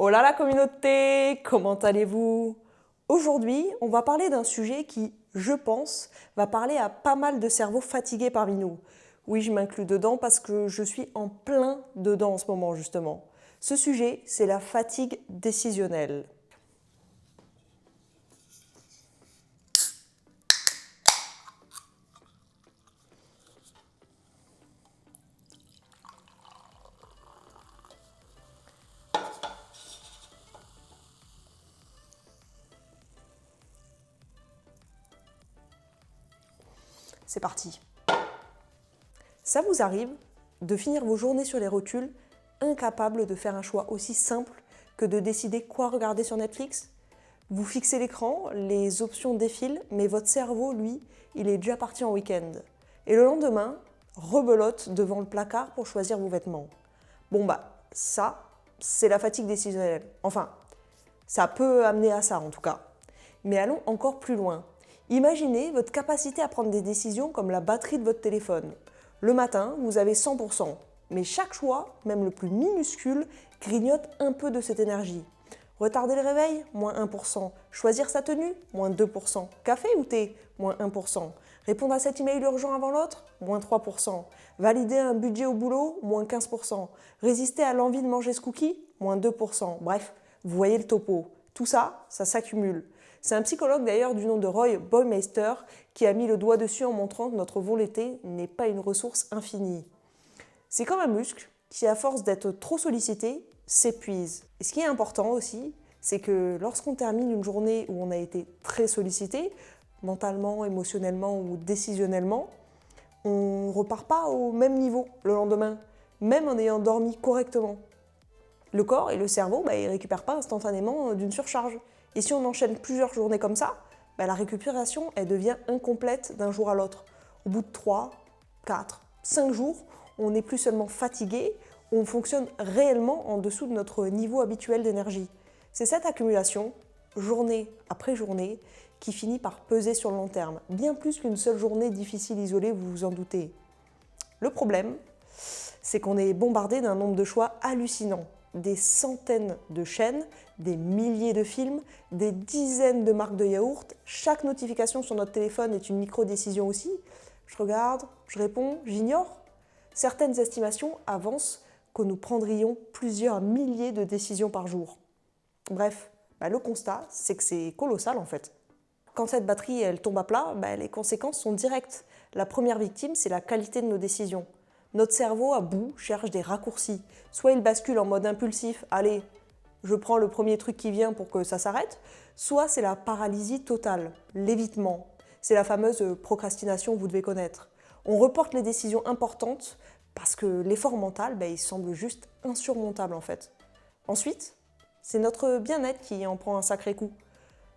Hola la communauté, comment allez-vous? Aujourd'hui, on va parler d'un sujet qui, je pense, va parler à pas mal de cerveaux fatigués parmi nous. Oui, je m'inclus dedans parce que je suis en plein dedans en ce moment justement. Ce sujet, c'est la fatigue décisionnelle. C'est parti. Ça vous arrive de finir vos journées sur les rotules, incapable de faire un choix aussi simple que de décider quoi regarder sur Netflix? Vous fixez l'écran, les options défilent, mais votre cerveau, lui, il est déjà parti en week-end. Et le lendemain, rebelote devant le placard pour choisir vos vêtements. Bon ça, c'est la fatigue décisionnelle. Enfin, ça peut amener à ça en tout cas. Mais allons encore plus loin. Imaginez votre capacité à prendre des décisions comme la batterie de votre téléphone. Le matin, vous avez 100%, mais chaque choix, même le plus minuscule, grignote un peu de cette énergie. Retarder le réveil, moins 1%. Choisir sa tenue, moins 2%. Café ou thé, moins 1%. Répondre à cet email urgent avant l'autre, moins 3%. Valider un budget au boulot, moins 15%. Résister à l'envie de manger ce cookie, moins 2%. Bref, vous voyez le topo. Tout ça, ça s'accumule. C'est un psychologue d'ailleurs du nom de Roy Baumeister qui a mis le doigt dessus en montrant que notre volonté n'est pas une ressource infinie. C'est comme un muscle qui, à force d'être trop sollicité, s'épuise. Et ce qui est important aussi, c'est que lorsqu'on termine une journée où on a été très sollicité, mentalement, émotionnellement ou décisionnellement, on ne repart pas au même niveau le lendemain, même en ayant dormi correctement. Le corps et le cerveau, ils ne récupèrent pas instantanément d'une surcharge. Et si on enchaîne plusieurs journées comme ça, la récupération, elle devient incomplète d'un jour à l'autre. Au bout de 3, 4, 5 jours, on n'est plus seulement fatigué, on fonctionne réellement en dessous de notre niveau habituel d'énergie. C'est cette accumulation, journée après journée, qui finit par peser sur le long terme, bien plus qu'une seule journée difficile isolée, vous vous en doutez. Le problème, c'est qu'on est bombardé d'un nombre de choix hallucinant. Des centaines de chaînes, des milliers de films, des dizaines de marques de yaourt. Chaque notification sur notre téléphone est une micro-décision aussi. Je regarde, je réponds, j'ignore. Certaines estimations avancent que nous prendrions plusieurs milliers de décisions par jour. Bref, le constat, c'est que c'est colossal en fait. Quand cette batterie elle tombe à plat, les conséquences sont directes. La première victime, c'est la qualité de nos décisions. Notre cerveau, à bout, cherche des raccourcis. Soit il bascule en mode impulsif, allez, je prends le premier truc qui vient pour que ça s'arrête, soit c'est la paralysie totale, l'évitement. C'est la fameuse procrastination, vous devez connaître. On reporte les décisions importantes parce que l'effort mental, il semble juste insurmontable en fait. Ensuite, c'est notre bien-être qui en prend un sacré coup.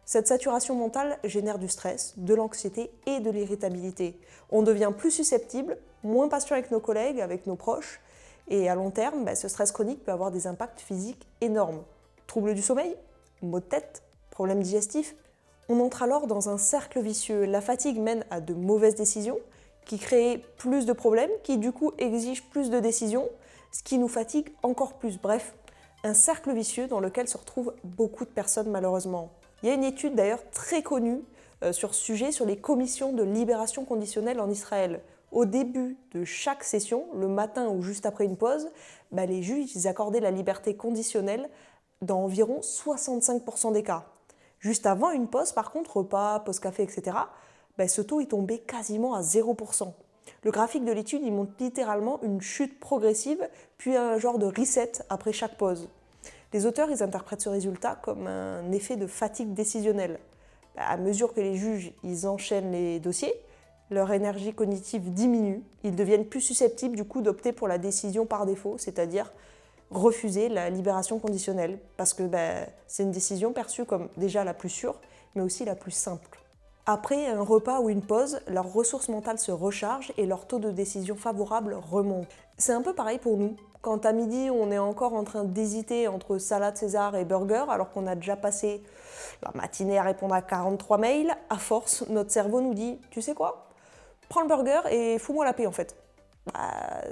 Cette saturation mentale génère du stress, de l'anxiété et de l'irritabilité. On devient plus susceptible, moins patient avec nos collègues, avec nos proches, et à long terme, ce stress chronique peut avoir des impacts physiques énormes. Troubles du sommeil, maux de tête, problèmes digestifs. On entre alors dans un cercle vicieux. La fatigue mène à de mauvaises décisions, qui créent plus de problèmes, qui du coup exigent plus de décisions, ce qui nous fatigue encore plus. Bref, un cercle vicieux dans lequel se retrouvent beaucoup de personnes malheureusement. Il y a une étude d'ailleurs très connue sur ce sujet, sur les commissions de libération conditionnelle en Israël. Au début de chaque session, le matin ou juste après une pause, les juges ils accordaient la liberté conditionnelle dans environ 65% des cas. Juste avant une pause, par contre, repas, pause café, etc., ce taux est tombé quasiment à 0%. Le graphique de l'étude il montre littéralement une chute progressive, puis un genre de reset après chaque pause. Les auteurs ils interprètent ce résultat comme un effet de fatigue décisionnelle. À mesure que les juges ils enchaînent les dossiers, leur énergie cognitive diminue, ils deviennent plus susceptibles du coup d'opter pour la décision par défaut, c'est-à-dire refuser la libération conditionnelle, parce que c'est une décision perçue comme déjà la plus sûre, mais aussi la plus simple. Après un repas ou une pause, leurs ressources mentales se rechargent et leur taux de décision favorable remonte. C'est un peu pareil pour nous. Quand à midi, on est encore en train d'hésiter entre salade César et burger, alors qu'on a déjà passé la matinée à répondre à 43 mails, à force, notre cerveau nous dit « Tu sais quoi ? Prends le burger et fous-moi la paix en fait. »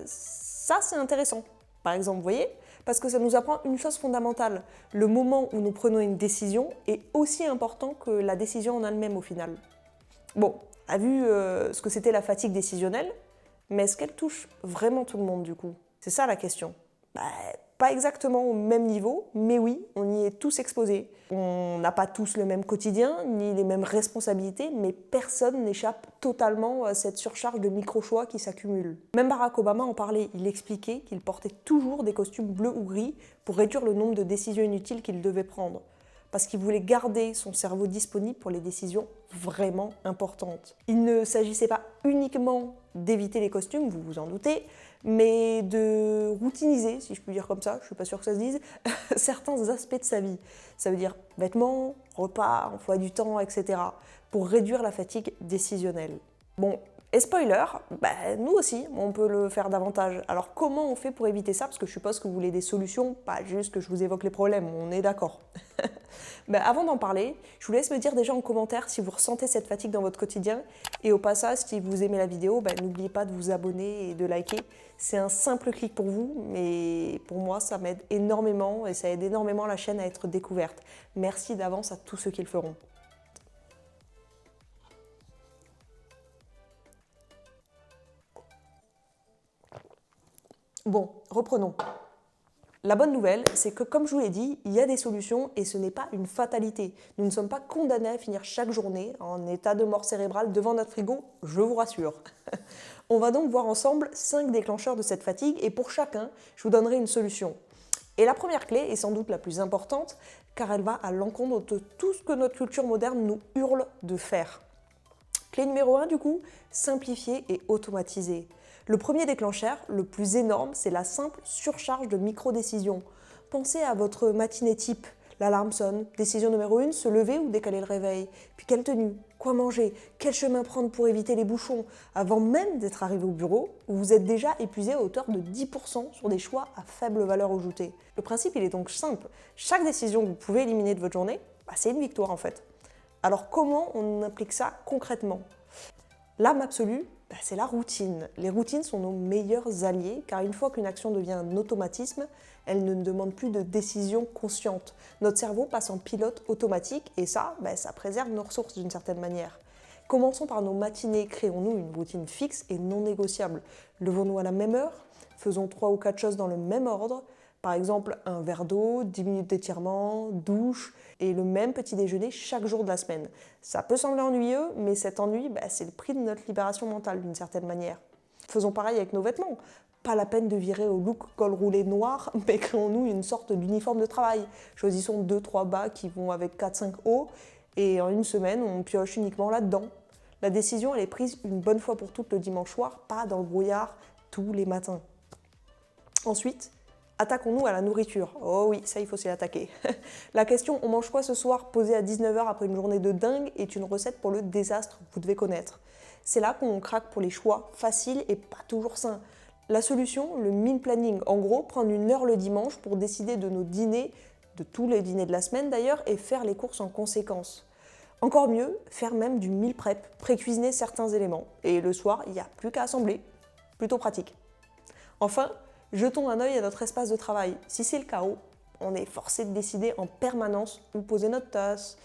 Ça, c'est intéressant. Par exemple, vous voyez, Parce que ça nous apprend une chose fondamentale. Le moment où nous prenons une décision est aussi important que la décision en elle-même au final. Bon, a vu ce que c'était la fatigue décisionnelle, mais est-ce qu'elle touche vraiment tout le monde du coup? C'est ça la question. Pas exactement au même niveau, mais oui, on y est tous exposés. On n'a pas tous le même quotidien, ni les mêmes responsabilités, mais personne n'échappe totalement à cette surcharge de micro-choix qui s'accumulent. Même Barack Obama en parlait, il expliquait qu'il portait toujours des costumes bleus ou gris pour réduire le nombre de décisions inutiles qu'il devait prendre, parce qu'il voulait garder son cerveau disponible pour les décisions vraiment importantes. Il ne s'agissait pas uniquement d'éviter les costumes, vous vous en doutez, mais de routiniser, si je peux dire comme ça, je ne suis pas sûre que ça se dise, certains aspects de sa vie. Ça veut dire vêtements, repas, emploi du temps, etc. pour réduire la fatigue décisionnelle. Bon, et spoiler, nous aussi, on peut le faire davantage. Alors comment on fait pour éviter ça? Parce que je suppose que vous voulez des solutions, pas juste que je vous évoque les problèmes, on est d'accord. Avant d'en parler, je vous laisse me dire déjà en commentaire si vous ressentez cette fatigue dans votre quotidien. Et au passage, si vous aimez la vidéo, n'oubliez pas de vous abonner et de liker. C'est un simple clic pour vous, mais pour moi, ça m'aide énormément et ça aide énormément la chaîne à être découverte. Merci d'avance à tous ceux qui le feront. Bon, reprenons. La bonne nouvelle, c'est que comme je vous l'ai dit, il y a des solutions et ce n'est pas une fatalité. Nous ne sommes pas condamnés à finir chaque journée en état de mort cérébrale devant notre frigo, je vous rassure. On va donc voir ensemble 5 déclencheurs de cette fatigue et pour chacun, je vous donnerai une solution. Et la première clé est sans doute la plus importante car elle va à l'encontre de tout ce que notre culture moderne nous hurle de faire. Clé numéro 1 du coup, simplifier et automatiser. Le premier déclencheur, le plus énorme, c'est la simple surcharge de micro-décisions. Pensez à votre matinée type. L'alarme sonne, décision numéro 1, se lever ou décaler le réveil. Puis quelle tenue, quoi manger, quel chemin prendre pour éviter les bouchons. Avant même d'être arrivé au bureau, vous êtes déjà épuisé à hauteur de 10% sur des choix à faible valeur ajoutée. Le principe, il est donc simple. Chaque décision que vous pouvez éliminer de votre journée, c'est une victoire en fait. Alors comment on applique ça concrètement? L'âme absolue, c'est la routine. Les routines sont nos meilleurs alliés car une fois qu'une action devient un automatisme, elle ne demande plus de décision consciente. Notre cerveau passe en pilote automatique et ça préserve nos ressources d'une certaine manière. Commençons par nos matinées. Créons-nous une routine fixe et non négociable. Levons-nous à la même heure, faisons 3 ou 4 choses dans le même ordre. Par exemple, un verre d'eau, 10 minutes d'étirement, douche et le même petit déjeuner chaque jour de la semaine. Ça peut sembler ennuyeux, mais cet ennui, c'est le prix de notre libération mentale d'une certaine manière. Faisons pareil avec nos vêtements. Pas la peine de virer au look col roulé noir, mais créons-nous une sorte d'uniforme de travail. Choisissons 2-3 bas qui vont avec 4-5 hauts et en une semaine, on pioche uniquement là-dedans. La décision, elle est prise une bonne fois pour toutes le dimanche soir, pas dans le brouillard tous les matins. Ensuite, attaquons-nous à la nourriture. Oh oui, ça il faut s'y attaquer. La question « on mange quoi ce soir ?» posée à 19h après une journée de dingue est une recette pour le désastre, vous devez connaître. C'est là qu'on craque pour les choix faciles et pas toujours sains. La solution, le meal planning. En gros, prendre une heure le dimanche pour décider de nos dîners, de tous les dîners de la semaine d'ailleurs, et faire les courses en conséquence. Encore mieux, faire même du meal prep, pré-cuisiner certains éléments. Et le soir, il n'y a plus qu'à assembler. Plutôt pratique. Enfin, jetons un œil à notre espace de travail. Si c'est le chaos, on est forcé de décider en permanence où poser notre tasse,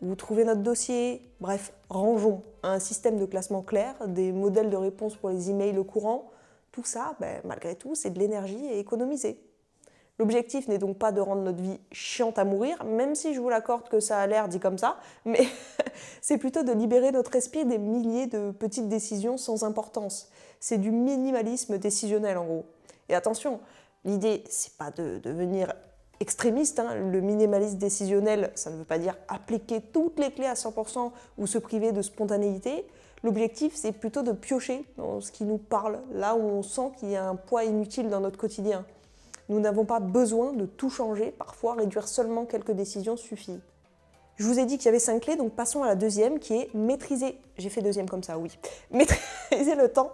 où trouver notre dossier. Bref, rangeons un système de classement clair, des modèles de réponse pour les emails courants. Tout ça, malgré tout, c'est de l'énergie à économiser. L'objectif n'est donc pas de rendre notre vie chiante à mourir, même si je vous l'accorde que ça a l'air dit comme ça, mais c'est plutôt de libérer notre esprit des milliers de petites décisions sans importance. C'est du minimalisme décisionnel en gros. Et attention, l'idée, c'est pas de devenir extrémiste. Le minimalisme décisionnel, ça ne veut pas dire appliquer toutes les clés à 100% ou se priver de spontanéité. L'objectif, c'est plutôt de piocher dans ce qui nous parle, là où on sent qu'il y a un poids inutile dans notre quotidien. Nous n'avons pas besoin de tout changer, parfois réduire seulement quelques décisions suffit. Je vous ai dit qu'il y avait 5 clés, donc passons à la deuxième qui est maîtriser, j'ai fait deuxième comme ça, oui, maîtriser le temps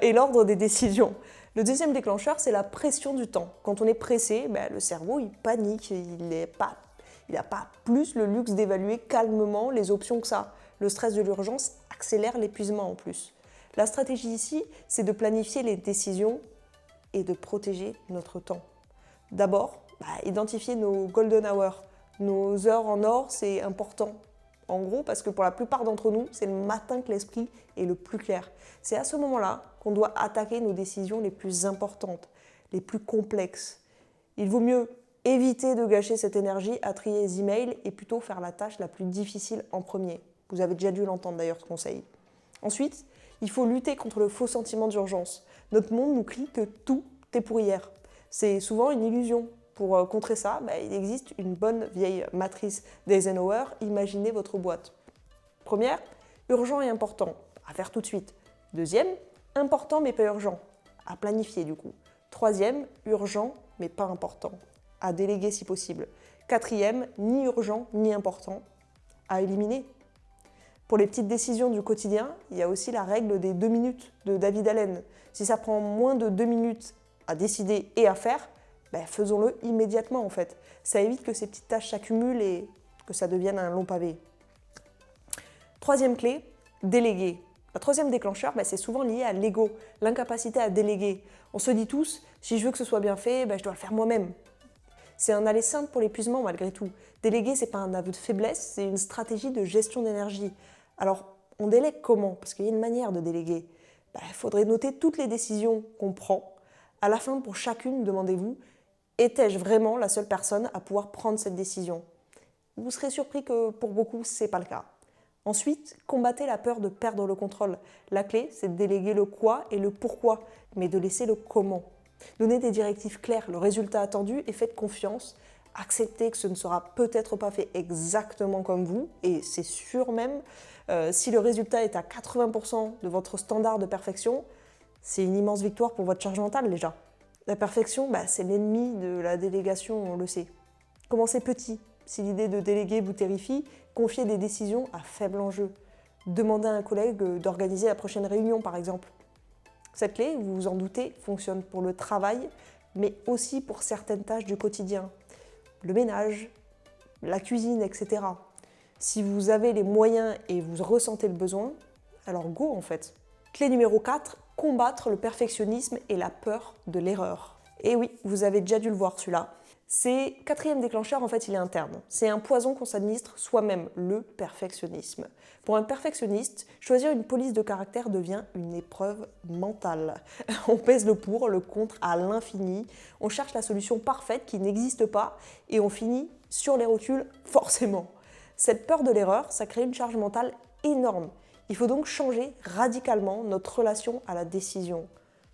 et l'ordre des décisions. Le deuxième déclencheur, c'est la pression du temps. Quand on est pressé, le cerveau il panique, il n'a pas plus le luxe d'évaluer calmement les options que ça. Le stress de l'urgence accélère l'épuisement en plus. La stratégie ici, c'est de planifier les décisions et de protéger notre temps. D'abord, identifier nos golden hours. Nos heures en or, c'est important. En gros, parce que pour la plupart d'entre nous, c'est le matin que l'esprit est le plus clair. C'est à ce moment-là qu'on doit attaquer nos décisions les plus importantes, les plus complexes. Il vaut mieux éviter de gâcher cette énergie à trier les emails et plutôt faire la tâche la plus difficile en premier. Vous avez déjà dû l'entendre d'ailleurs ce conseil. Ensuite, il faut lutter contre le faux sentiment d'urgence. Notre monde nous crie que tout est pour hier. C'est souvent une illusion. Pour contrer ça, il existe une bonne vieille matrice d'Eisenhower, imaginez votre boîte. Première, urgent et important, à faire tout de suite. Deuxième, important mais pas urgent, à planifier du coup. Troisième, urgent mais pas important, à déléguer si possible. Quatrième, ni urgent ni important, à éliminer. Pour les petites décisions du quotidien, il y a aussi la règle des 2 minutes de David Allen. Si ça prend moins de 2 minutes à décider et à faire, faisons-le immédiatement en fait. Ça évite que ces petites tâches s'accumulent et que ça devienne un long pavé. Troisième clé, déléguer. Le troisième déclencheur, c'est souvent lié à l'ego, l'incapacité à déléguer. On se dit tous, si je veux que ce soit bien fait, je dois le faire moi-même. C'est un aller simple pour l'épuisement malgré tout. Déléguer, c'est pas un aveu de faiblesse, c'est une stratégie de gestion d'énergie. Alors, on délègue comment? Parce qu'il y a une manière de déléguer. Il faudrait noter toutes les décisions qu'on prend. À la fin, pour chacune, demandez-vous, étais-je vraiment la seule personne à pouvoir prendre cette décision? Vous serez surpris que pour beaucoup, ce n'est pas le cas. Ensuite, combattez la peur de perdre le contrôle. La clé, c'est de déléguer le quoi et le pourquoi, mais de laisser le comment. Donnez des directives claires, le résultat attendu et faites confiance. Acceptez que ce ne sera peut-être pas fait exactement comme vous, et c'est sûr même, si le résultat est à 80% de votre standard de perfection, c'est une immense victoire pour votre charge mentale déjà. La perfection, c'est l'ennemi de la délégation, on le sait. Commencez petit. Si l'idée de déléguer vous terrifie, confiez des décisions à faible enjeu. Demandez à un collègue d'organiser la prochaine réunion, par exemple. Cette clé, vous vous en doutez, fonctionne pour le travail, mais aussi pour certaines tâches du quotidien. Le ménage, la cuisine, etc. Si vous avez les moyens et vous ressentez le besoin, alors go en fait. Clé numéro 4, combattre le perfectionnisme et la peur de l'erreur. Et oui, vous avez déjà dû le voir celui-là. C'est quatrième déclencheur, en fait, il est interne. C'est un poison qu'on s'administre soi-même, le perfectionnisme. Pour un perfectionniste, choisir une police de caractère devient une épreuve mentale. On pèse le pour, le contre à l'infini, on cherche la solution parfaite qui n'existe pas et on finit sur les rotules forcément. Cette peur de l'erreur, ça crée une charge mentale énorme. Il faut donc changer radicalement notre relation à la décision.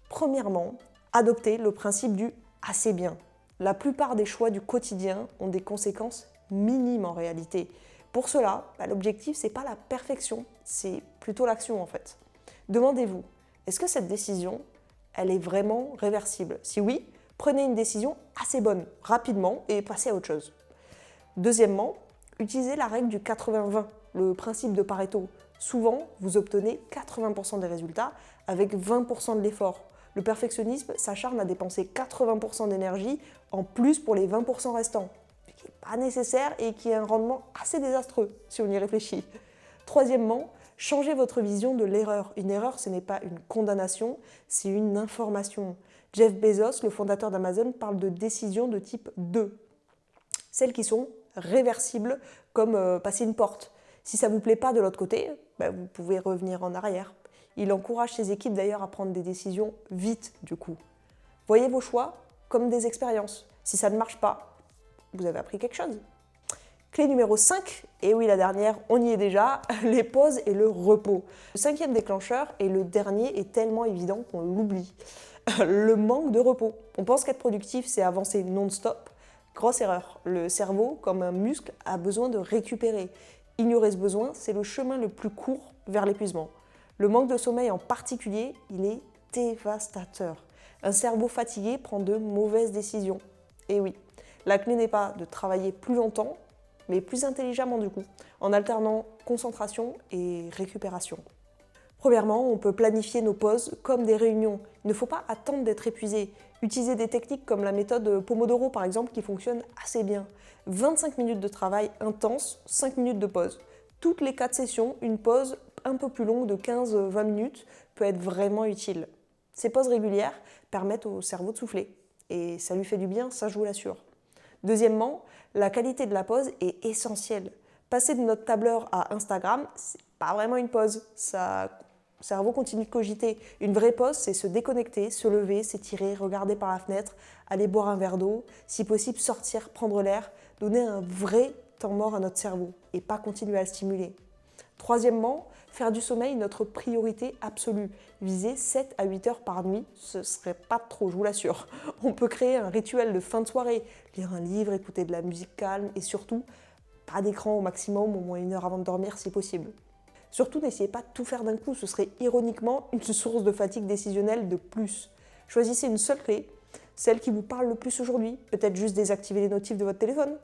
Premièrement, adopter le principe du « assez bien ». La plupart des choix du quotidien ont des conséquences minimes en réalité. Pour cela, l'objectif, c'est pas la perfection, c'est plutôt l'action en fait. Demandez-vous, est-ce que cette décision, elle est vraiment réversible? Si oui, prenez une décision assez bonne, rapidement, et passez à autre chose. Deuxièmement, utilisez la règle du 80-20, le principe de Pareto. Souvent, vous obtenez 80% des résultats avec 20% de l'effort. Le perfectionnisme s'acharne à dépenser 80% d'énergie en plus pour les 20% restants, ce qui n'est pas nécessaire et qui est un rendement assez désastreux si on y réfléchit. Troisièmement, changez votre vision de l'erreur. Une erreur, ce n'est pas une condamnation, c'est une information. Jeff Bezos, le fondateur d'Amazon, parle de décisions de type 2, celles qui sont réversibles comme passer une porte. Si ça ne vous plaît pas de l'autre côté, vous pouvez revenir en arrière. Il encourage ses équipes d'ailleurs à prendre des décisions vite du coup. Voyez vos choix comme des expériences. Si ça ne marche pas, vous avez appris quelque chose. Clé numéro 5, et oui la dernière, on y est déjà, les pauses et le repos. Le cinquième déclencheur et le dernier est tellement évident qu'on l'oublie. Le manque de repos. On pense qu'être productif, c'est avancer non-stop. Grosse erreur. Le cerveau, comme un muscle, a besoin de récupérer. Ignorer ce besoin, c'est le chemin le plus court vers l'épuisement. Le manque de sommeil en particulier, il est dévastateur. Un cerveau fatigué prend de mauvaises décisions. Et oui, la clé n'est pas de travailler plus longtemps, mais plus intelligemment du coup, en alternant concentration et récupération. Premièrement, on peut planifier nos pauses comme des réunions. Il ne faut pas attendre d'être épuisé. Utilisez des techniques comme la méthode Pomodoro par exemple qui fonctionne assez bien. 25 minutes de travail intense, 5 minutes de pause. Toutes les 4 sessions, une pause un peu plus longue de 15-20 minutes peut être vraiment utile. Ces pauses régulières permettent au cerveau de souffler. et ça lui fait du bien, ça je vous l'assure. Deuxièmement, la qualité de la pause est essentielle. Passer de notre tableur à Instagram, c'est pas vraiment une pause. Le cerveau continue de cogiter. Une vraie pause, c'est se déconnecter, se lever, s'étirer, regarder par la fenêtre, aller boire un verre d'eau, si possible sortir, prendre l'air, donner un vrai temps mort à notre cerveau et pas continuer à le stimuler. Troisièmement, faire du sommeil notre priorité absolue. Viser 7 à 8 heures par nuit, ce serait pas trop, je vous l'assure. On peut créer un rituel de fin de soirée, lire un livre, écouter de la musique calme et surtout, pas d'écran au maximum, au moins 1 heure avant de dormir si possible. Surtout, n'essayez pas de tout faire d'un coup, ce serait ironiquement une source de fatigue décisionnelle de plus. Choisissez une seule clé, celle qui vous parle le plus aujourd'hui, peut-être juste désactiver les notifs de votre téléphone,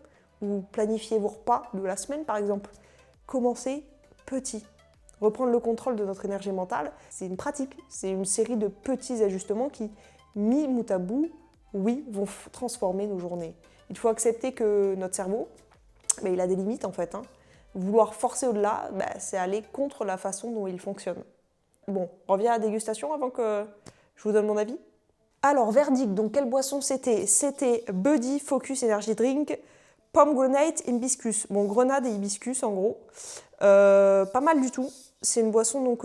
ou planifier vos repas de la semaine par exemple. Commencez petit. Reprendre le contrôle de notre énergie mentale, c'est une pratique, c'est une série de petits ajustements qui, mis bout à bout, oui, vont transformer nos journées. Il faut accepter que notre cerveau, il a des limites en fait. Vouloir forcer au-delà, c'est aller contre la façon dont il fonctionne. Bon, on revient à la dégustation avant que je vous donne mon avis. Alors, verdict, donc quelle boisson c'était? C'était Buddy Focus Energy Drink, Pomegranate Hibiscus. Bon, grenade et hibiscus en gros. Pas mal du tout. C'est une boisson donc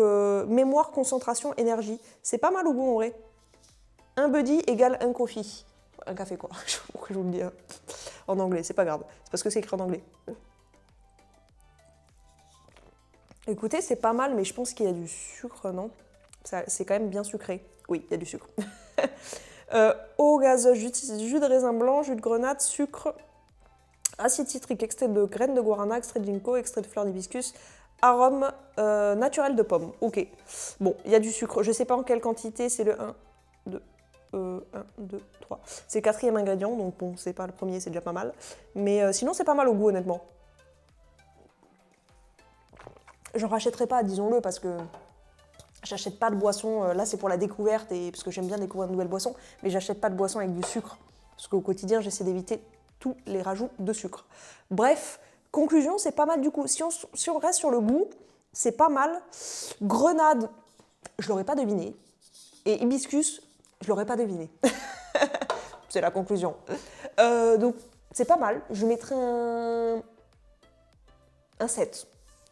mémoire, concentration, énergie. C'est pas mal au goût en vrai. Un buddy égale un coffee. Un café quoi. Pourquoi je vous le dis en anglais, c'est pas grave. C'est parce que c'est écrit en anglais. Écoutez, c'est pas mal, mais je pense qu'il y a du sucre, non? C'est quand même bien sucré. Oui, il y a du sucre. Eau gazeuse, jus de raisin blanc, jus de grenade, sucre, acide citrique, extrait de graines de guarana, extrait de ginkgo, extrait de fleurs d'hibiscus, arôme naturel de pomme. Ok. Bon, il y a du sucre. Je sais pas en quelle quantité, c'est le 1, 2, 3. C'est le 4e ingrédient, donc bon, c'est pas le premier, c'est déjà pas mal. Mais sinon, c'est pas mal au goût, honnêtement. J'en rachèterai pas, disons-le, parce que j'achète pas de boisson. Là, c'est pour la découverte et parce que j'aime bien découvrir de nouvelles boissons, mais j'achète pas de boisson avec du sucre. Parce qu'au quotidien, j'essaie d'éviter tous les rajouts de sucre. Bref, conclusion, c'est pas mal du coup. Si on reste sur le goût, c'est pas mal. Grenade, je l'aurais pas deviné. Et hibiscus, je l'aurais pas deviné. C'est la conclusion. Donc, c'est pas mal. Je mettrai un 7.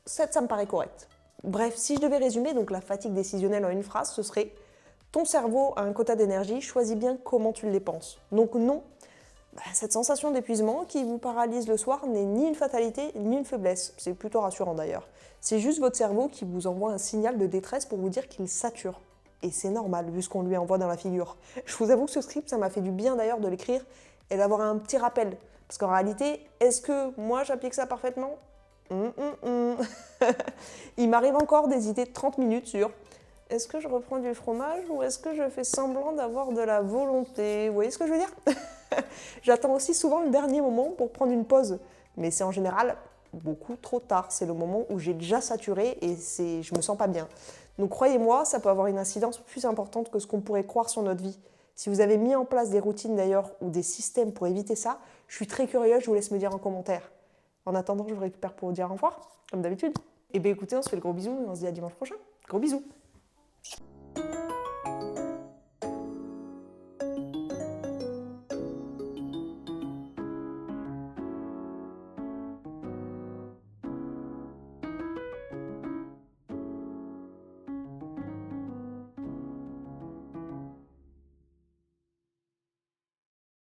7, ça me paraît correct. Bref, si je devais résumer donc la fatigue décisionnelle en une phrase, ce serait « Ton cerveau a un quota d'énergie, choisis bien comment tu le dépenses. » Donc non, cette sensation d'épuisement qui vous paralyse le soir n'est ni une fatalité, ni une faiblesse. C'est plutôt rassurant d'ailleurs. C'est juste votre cerveau qui vous envoie un signal de détresse pour vous dire qu'il sature. Et c'est normal, vu ce qu'on lui envoie dans la figure. Je vous avoue que ce script, ça m'a fait du bien d'ailleurs de l'écrire et d'avoir un petit rappel. Parce qu'en réalité, est-ce que moi j'applique ça parfaitement ? Il m'arrive encore d'hésiter 30 minutes sur est-ce que je reprends du fromage ou est-ce que je fais semblant d'avoir de la volonté? Vous voyez ce que je veux dire? J'attends aussi souvent le dernier moment pour prendre une pause, mais c'est en général beaucoup trop tard. C'est le moment où j'ai déjà saturé et je me sens pas bien. Donc croyez-moi, ça peut avoir une incidence plus importante que ce qu'on pourrait croire sur notre vie. Si vous avez mis en place des routines d'ailleurs ou des systèmes pour éviter ça, je suis très curieuse, je vous laisse me dire en commentaire. En attendant, je vous récupère pour vous dire au revoir, comme d'habitude. Et bien écoutez, on se fait le gros bisou et on se dit à dimanche prochain. Gros bisous.